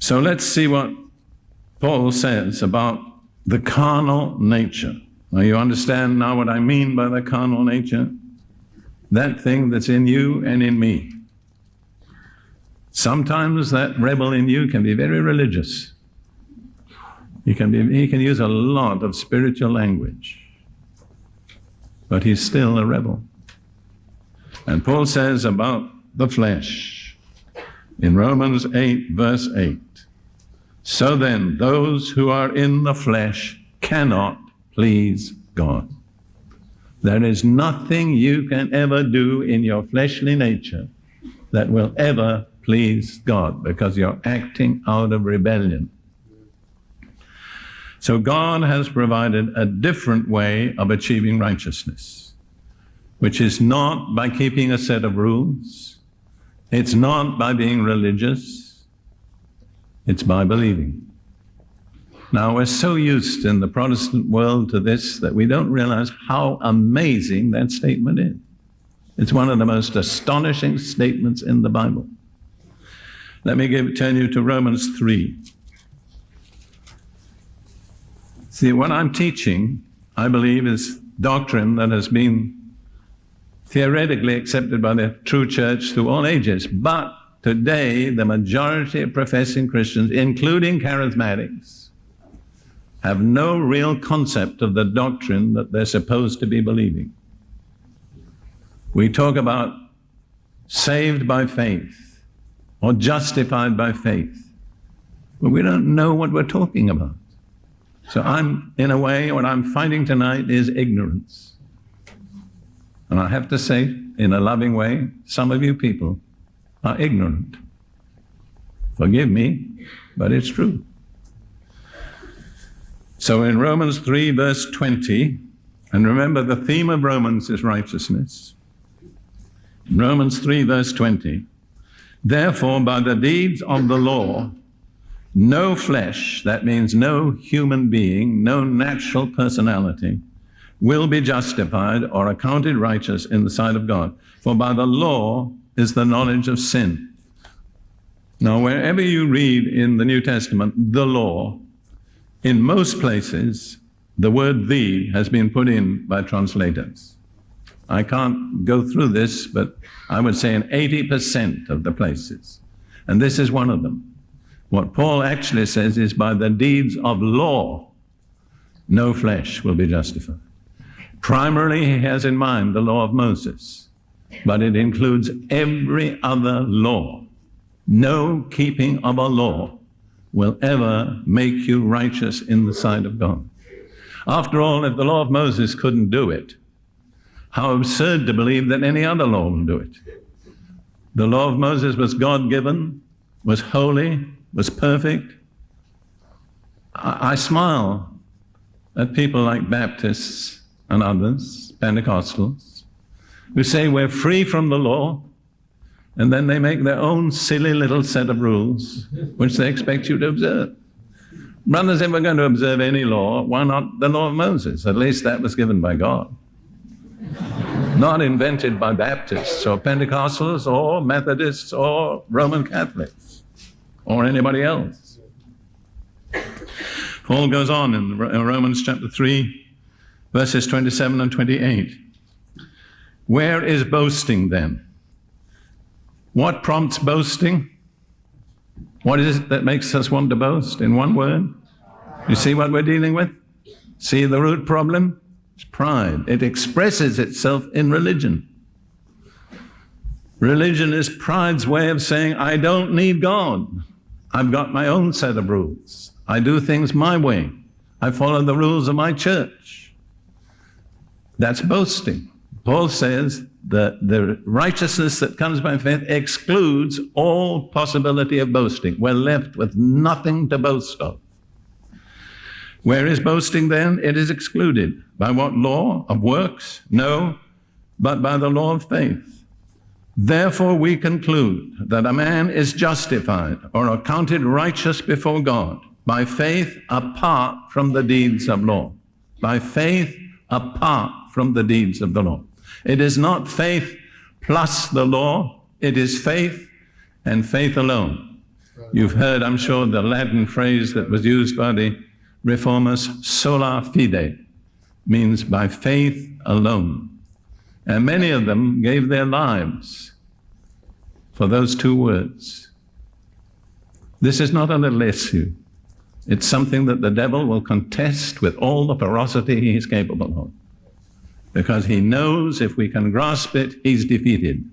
So let's see what Paul says about the carnal nature. Now you understand now what I mean by the carnal nature? That thing that's in you and in me. Sometimes that rebel in you can be very religious. He can use a lot of spiritual language, but he's still a rebel. And Paul says about the flesh in Romans 8, verse 8, so then those who are in the flesh cannot please God. There is nothing you can ever do in your fleshly nature that will ever please God, because you're acting out of rebellion. So God has provided a different way of achieving righteousness, which is not by keeping a set of rules. It's not by being religious. It's by believing. Now, we're so used in the Protestant world to this that we don't realize how amazing that statement is. It's one of the most astonishing statements in the Bible. Let me turn you to Romans 3. See, what I'm teaching, I believe, is doctrine that has been theoretically accepted by the true church through all ages. But today, the majority of professing Christians, including charismatics, have no real concept of the doctrine that they're supposed to be believing. We talk about saved by faith or justified by faith, but we don't know what we're talking about. So in a way, what I'm fighting tonight is ignorance. And I have to say, in a loving way, some of you people are ignorant. Forgive me, but it's true. So in Romans 3, verse 20, and remember the theme of Romans is righteousness. In Romans 3, verse 20, therefore by the deeds of the law, no flesh, that means no human being, no natural personality, will be justified or accounted righteous in the sight of God. For by the law is the knowledge of sin. Now, wherever you read in the New Testament, the law, in most places, the word "the" has been put in by translators. I can't go through this, but I would say in 80% of the places. And this is one of them. What Paul actually says is, by the deeds of law, no flesh will be justified. Primarily, he has in mind the law of Moses, but it includes every other law. No keeping of a law will ever make you righteous in the sight of God. After all, if the law of Moses couldn't do it, how absurd to believe that any other law will do it. The law of Moses was God-given, was holy, was perfect. I smile at people like Baptists and others, Pentecostals, who say we're free from the law, and then they make their own silly little set of rules which they expect you to observe. Brothers, if we're going to observe any law, why not the law of Moses? At least that was given by God. Not invented by Baptists or Pentecostals or Methodists or Roman Catholics or anybody else. Paul goes on in Romans chapter 3, verses 27 and 28. Where is boasting then? What prompts boasting? What is it that makes us want to boast? In one word, you see what we're dealing with? See the root problem? It's pride. It expresses itself in religion. Religion is pride's way of saying, I don't need God. I've got my own set of rules. I do things my way. I follow the rules of my church. That's boasting. Paul says that the righteousness that comes by faith excludes all possibility of boasting. We're left with nothing to boast of. Where is boasting then? It is excluded. By what law? Of works? No, but by the law of faith. Therefore we conclude that a man is justified or accounted righteous before God by faith apart from the deeds of law. By faith apart from the deeds of the law. It is not faith plus the law, it is faith and faith alone. Right. You've heard, I'm sure, the Latin phrase that was used by the Reformers, sola fide, means by faith alone. And many of them gave their lives for those two words. This is not a little issue. It's something that the devil will contest with all the ferocity he is capable of, because he knows if we can grasp it, he's defeated.